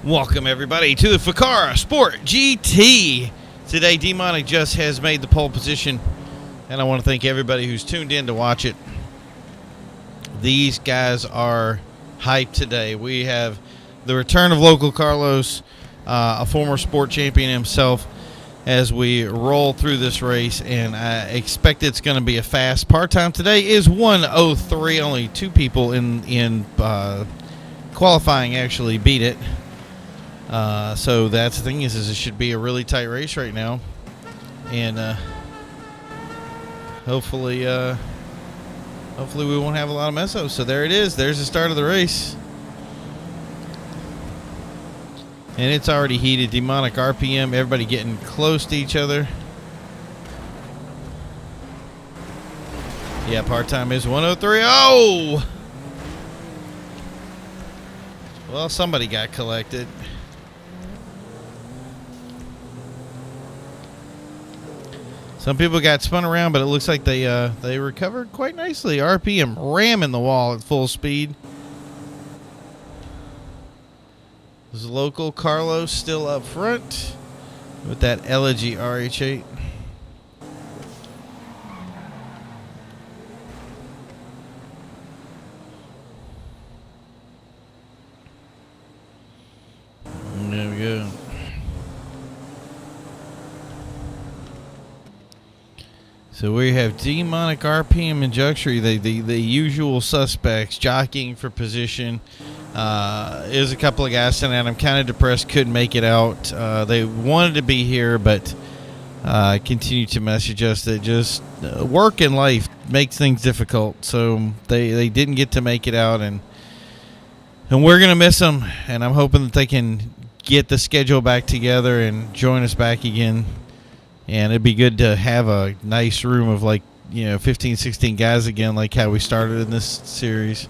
Welcome everybody to the Fukaru Sport GT. Today Demonic just has made the pole position, and I want to thank everybody who's tuned in to watch it. These guys are hyped today. We have the return of local Carlos, a former sport champion himself, as we roll through this race, and I expect it's going to be a fast. Part time today is 1:03. Only two people in qualifying actually beat it. So that's the thing is it should be a really tight race right now, and hopefully we won't have a lot of mess-ups. So there it is. There's the start of the race, and it's already heated. Demonic RPM, everybody getting close to each other. Yeah, part-time is 1:03. Oh! Well, somebody got collected. Some people got spun around, but it looks like they recovered quite nicely. RPM ramming the wall at full speed. This local Carlos still up front with that Elegy RH8. There we go. So we have Demonic, RPM, and Juxury, the usual suspects, jockeying for position. There's a couple of guys tonight. I'm kind of depressed, couldn't make it out. They wanted to be here, but continue to message us that just work in life makes things difficult. So they didn't get to make it out, and we're going to miss them. And I'm hoping that they can get the schedule back together and join us back again. And it'd be good to have a nice room of 15, 16 guys again, like how we started in this series.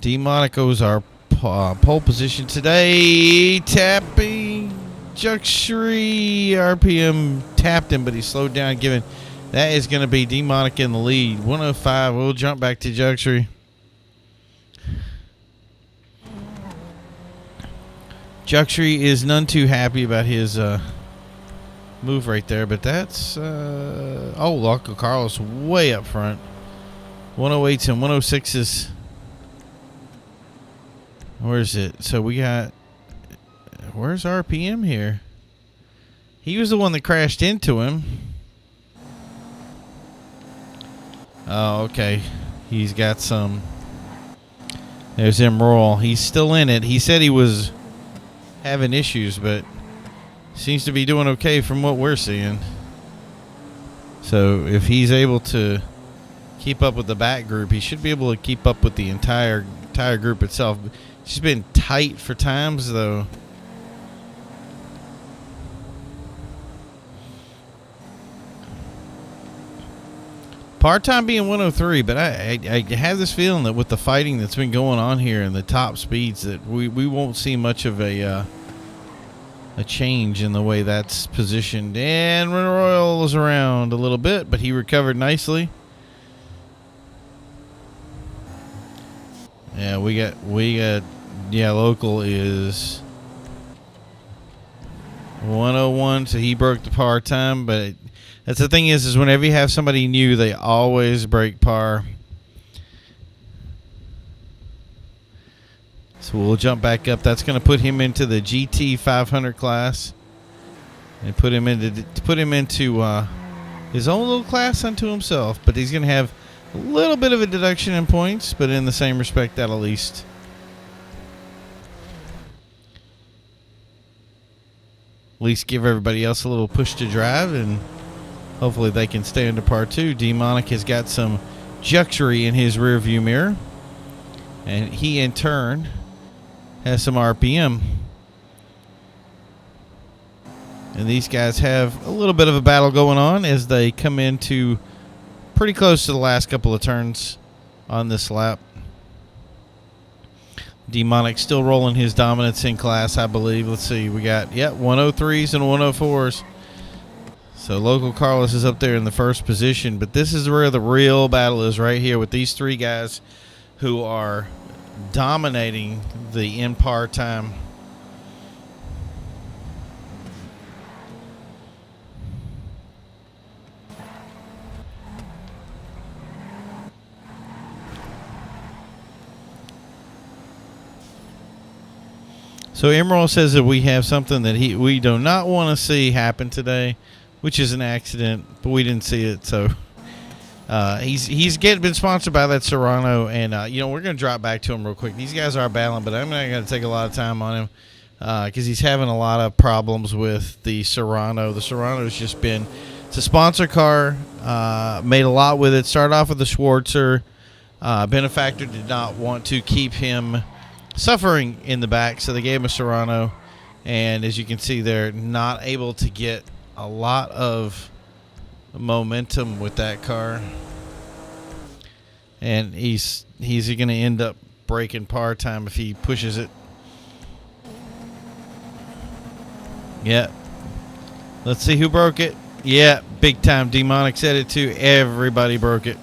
Demonico's our pole position today. Tapping Juxury. RPM tapped him, but he slowed down, giving that is going to be Demonic in the lead. 105. We'll jump back to Juxury. Juxury is none too happy about his move right there, but that's Loco Carlos way up front. 108s and 106s. Where's it? So we got, where's RPM here? He was the one that crashed into him. Oh, okay. He's got some. There's MRoyal. He's still in it. He said he was having issues, but seems to be doing okay from what we're seeing. So if he's able to keep up with the back group, he should be able to keep up with the entire group itself. It's just been tight for times, though. Part-time being 103, but I have this feeling that with the fighting that's been going on here and the top speeds, that we won't see much of a change in the way that's positioned. And MRoyal was around a little bit, but he recovered nicely. Yeah, we got local is 101, so he broke the par time, but that's the thing is whenever you have somebody new, they always break par. So we'll jump back up. That's going to put him into the GT 500 class, and put him into his own little class unto himself. But he's going to have a little bit of a deduction in points, but in the same respect, that'll at least give everybody else a little push to drive, and hopefully they can stay into par 2. Demonic has got some Juxury in his rear view mirror, and he in turn has some RPM. And these guys have a little bit of a battle going on as they come into pretty close to the last couple of turns on this lap. Demonic still rolling his dominance in class, I believe. Let's see. We got, 103s and 104s. So local Carlos is up there in the first position, but this is where the real battle is, right here with these three guys who are dominating the in-par time. So MRoyal says that we have something that we do not want to see happen today, which is an accident, but we didn't see it. So he's been sponsored by that Serrano, and we're going to drop back to him real quick. These guys are battling, but I'm not going to take a lot of time on him because he's having a lot of problems with the Serrano. The Serrano's just been, it's a sponsor car, made a lot with it. Started off with the Schwarzer. Benefactor did not want to keep him suffering in the back, so they gave him a Serrano, and as you can see, they're not able to get a lot of momentum with that car, and he's going to end up breaking par time if he pushes it. Yeah, let's see who broke it. Yeah, big time. Demonic said it too. Everybody broke it.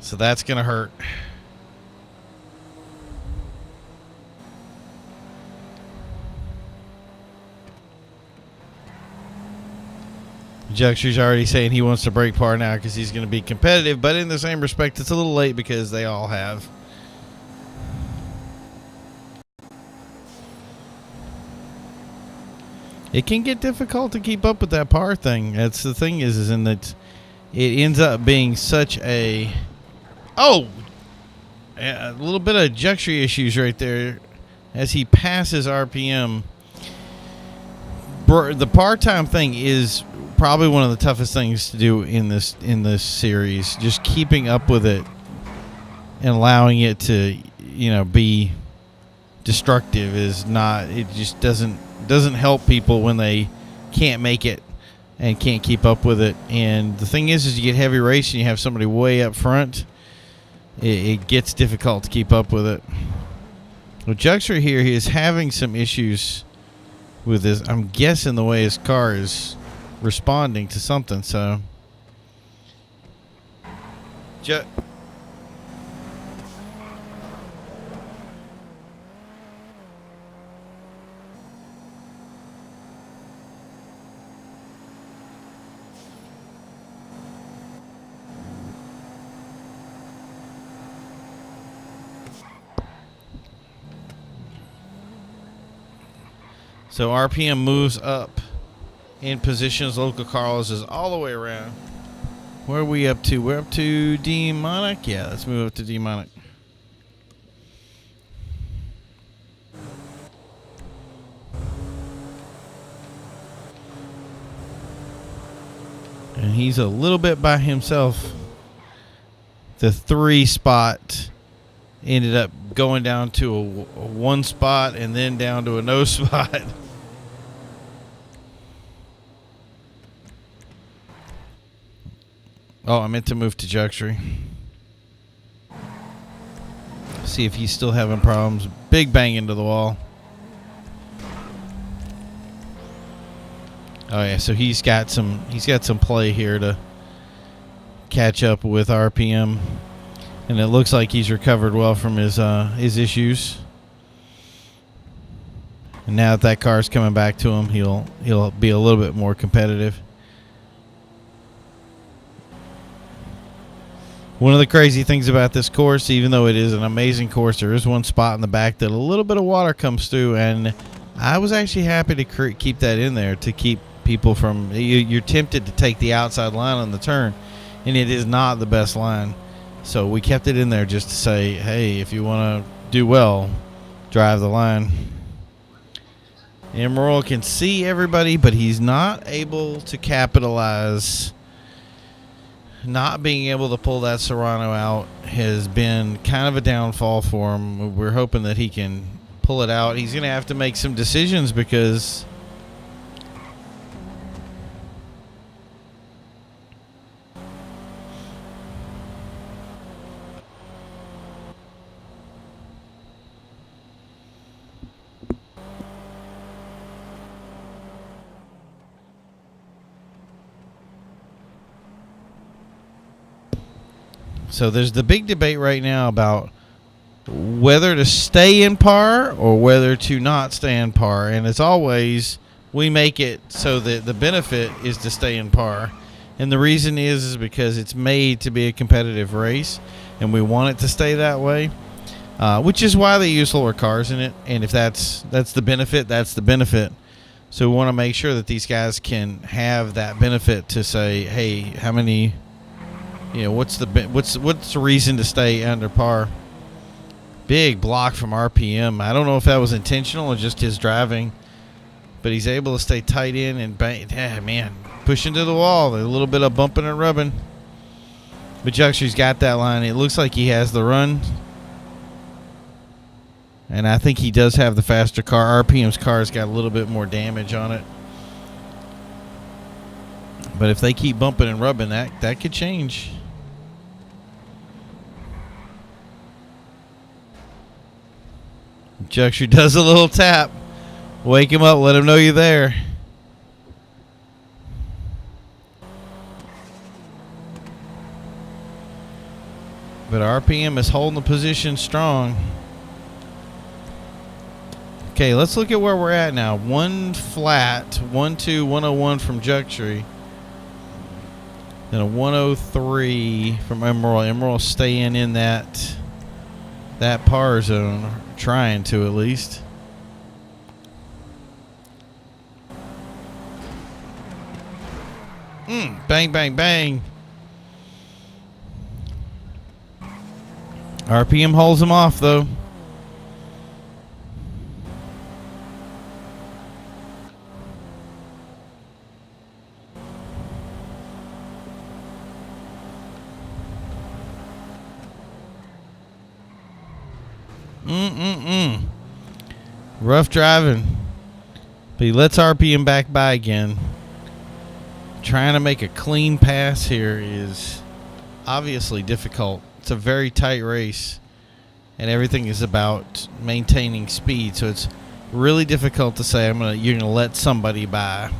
So that's going to hurt. Juxter's already saying he wants to break par now because he's going to be competitive, but in the same respect, it's a little late because they all have. It can get difficult to keep up with that par thing. That's the thing is in that it ends up being such a... Oh, a little bit of Juxter issues right there as he passes RPM. The par time thing is probably one of the toughest things to do in this series. Just keeping up with it and allowing it to, be destructive is not. It just doesn't help people when they can't make it and can't keep up with it. And the thing is you get heavy race and you have somebody way up front. It gets difficult to keep up with it. Well, Juxter here, he is having some issues with this. I'm guessing the way his car is responding to something. So, So RPM moves up in positions. Local Carlos is all the way around. Where are we up to? We're up to Demonic. Yeah, let's move up to Demonic. And he's a little bit by himself. The 3 spot ended up going down to a 1 spot and then down to a no spot. Oh, I meant to move to Juxter. See if he's still having problems. Big bang into the wall. Oh yeah, so he's got some play here to catch up with RPM, and it looks like he's recovered well from his issues. And now that car's coming back to him, he'll be a little bit more competitive. One of the crazy things about this course, even though it is an amazing course, there is one spot in the back that a little bit of water comes through, and I was actually happy to keep that in there to keep people from... You're tempted to take the outside line on the turn, and it is not the best line. So we kept it in there just to say, hey, if you want to do well, drive the line. MRoyal can see everybody, but he's not able to capitalize. Not being able to pull that Serrano out has been kind of a downfall for him. We're hoping that he can pull it out. He's going to have to make some decisions because So there's the big debate right now about whether to stay in par or whether to not stay in par. And as always, we make it so that the benefit is to stay in par. And the reason is because it's made to be a competitive race, and we want it to stay that way, which is why they use slower cars in it. And if that's the benefit, that's the benefit. So we want to make sure that these guys can have that benefit to say, hey, how many, what's the reason to stay under par? Big block from RPM. I don't know if that was intentional or just his driving, but he's able to stay tight in and bang. Yeah, man, push into the wall. A little bit of bumping and rubbing. But Juxtry's got that line. It looks like he has the run. And I think he does have the faster car. RPM's car's got a little bit more damage on it. But if they keep bumping and rubbing, that could change. Juxtry does a little tap. Wake him up. Let him know you're there. But RPM is holding the position strong. Okay, let's look at where we're at now. 1 flat, 1-2, 101 from Juxtry. Then a 103 from MRoyal. MRoyal staying in that par zone, trying to at least. Bang, bang, bang. RPM holds him off, though. Rough driving. But he lets RPM back by again. Trying to make a clean pass here is obviously difficult. It's a very tight race, and everything is about maintaining speed. So it's really difficult to say you're gonna let somebody by.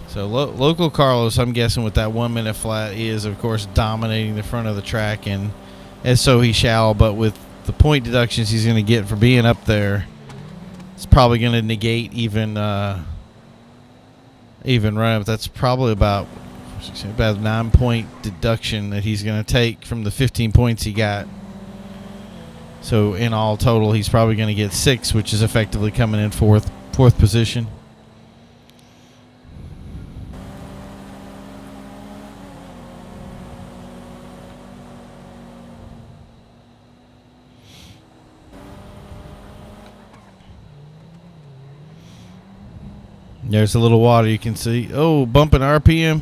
So local Carlos, I'm guessing with that 1 minute flat, is of course dominating the front of the track, and as so he shall. But with the point deductions he's going to get for being up there, it's probably going to negate even run up. That's probably about 9-point deduction that he's going to take from the 15 points he got. So in all total, he's probably going to get 6, which is effectively coming in fourth position. There's a little water you can see. Oh, bumping RPM.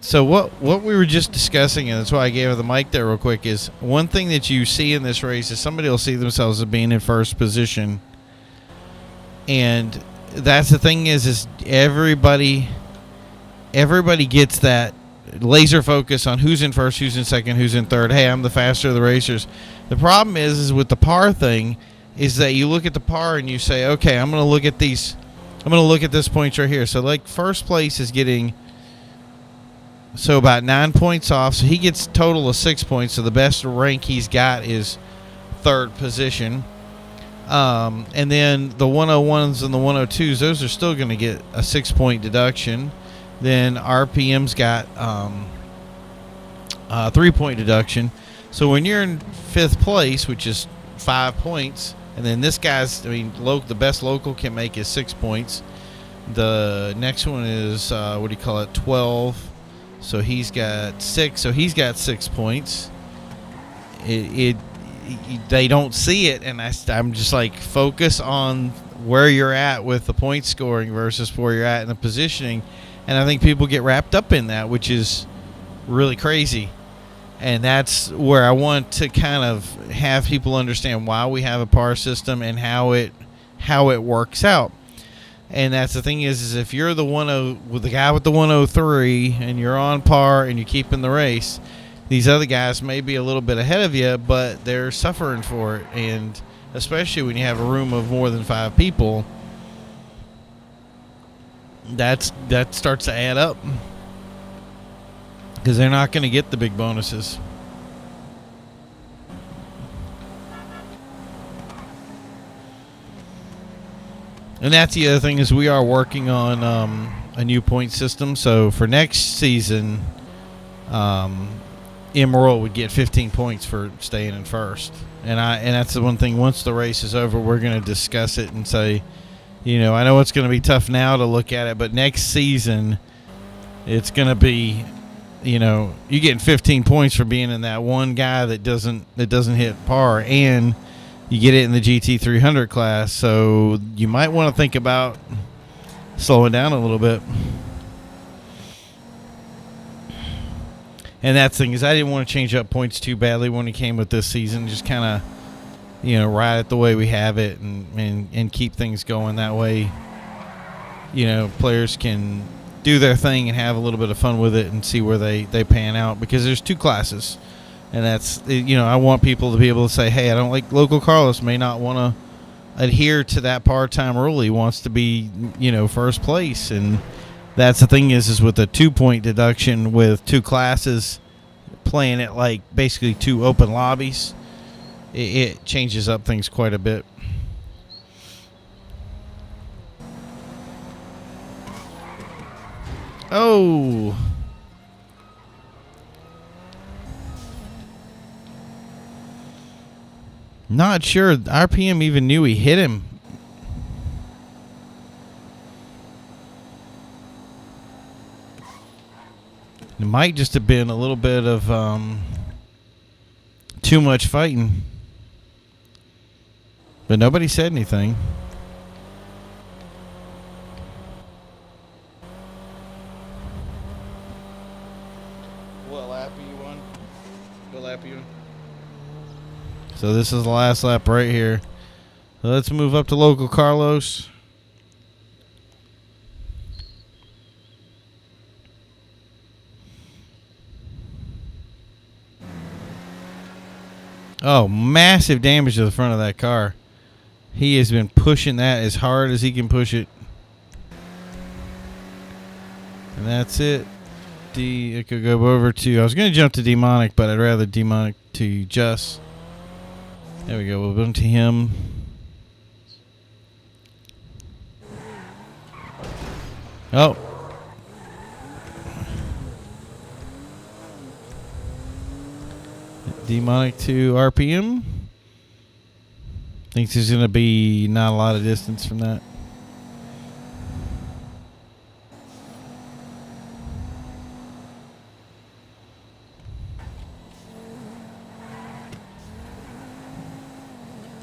So what we were just discussing, and that's why I gave her the mic there real quick, is one thing that you see in this race is somebody will see themselves as being in first position. And that's the thing is everybody gets that laser focus on who's in first, who's in second, who's in third. Hey, I'm the faster of the racers. The problem is with the par thing is that you look at the par and you say, okay, I'm going to look at these. I'm going to look at this point right here. So like first place is getting about 9 points off. So he gets a total of 6 points. So the best rank he's got is third position. And then the 101s and the 102s, those are still going to get a 6-point deduction. Then RPM's got 3-point deduction. So when you're in fifth place, which is 5 points, and then this guy's, the best local can make is 6 points. The next one is 12. So he's got 6. So he's got 6 points. He they don't see it, and I'm just like, focus on where you're at with the point scoring versus where you're at in the positioning. And I think people get wrapped up in that, which is really crazy. And that's where I want to kind of have people understand why we have a par system and how it works out. And that's the thing is if you're the with the guy with the 103 and you're on par and you're keeping the race, these other guys may be a little bit ahead of you, but they're suffering for it. And especially when you have a room of more than 5 people, that starts to add up, because they're not going to get the big bonuses. And that's the other thing is we are working on a new point system. So for next season, MRoyal would get 15 points for staying in first. And that's the one thing, once the race is over, we're going to discuss it and say, I know it's going to be tough now to look at it, but next season it's going to be, you're getting 15 points for being in that one guy that doesn't hit par, and you get it in the GT 300 class. So you might want to think about slowing down a little bit. And that's the thing is, I didn't want to change up points too badly when it came with this season. Just kind of, ride it the way we have it and keep things going. That way, players can do their thing and have a little bit of fun with it and see where they pan out. Because there's 2 classes. And that's, I want people to be able to say, hey, I don't like local Carlos may not want to adhere to that part-time rule. He wants to be, first place. And that's the thing is with a 2-point deduction with 2 classes, playing it like basically 2 open lobbies, it changes up things quite a bit. Oh. Not sure RPM even knew he hit him. It might just have been a little bit of too much fighting. But nobody said anything. What lap are you on? What lap are you on? So this is the last lap right here. So let's move up to local Carlos. Oh, massive damage to the front of that car. He has been pushing that as hard as he can push it. And that's it. I could go over to, I was going to jump to Demonic, but I'd rather Demonic to Just. There we go. We'll go to him. Oh. Demonic to RPM. Thinks there's going to be not a lot of distance from that.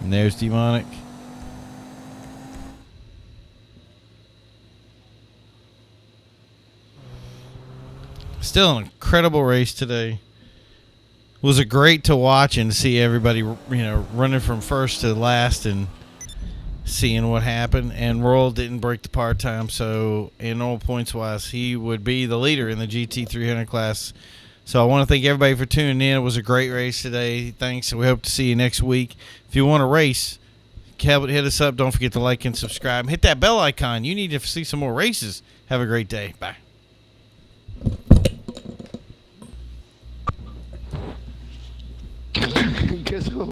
And there's Demonic. Still an incredible race today. Was it great to watch and see everybody, running from first to last and seeing what happened. And MRoyal didn't break the par time, so in all points wise, he would be the leader in the GT 300 class. So I want to thank everybody for tuning in. It was a great race today. Thanks. We hope to see you next week. If you want to race, Cabot, hit us up. Don't forget to like and subscribe. Hit that bell icon. You need to see some more races. Have a great day. Bye. Guess what?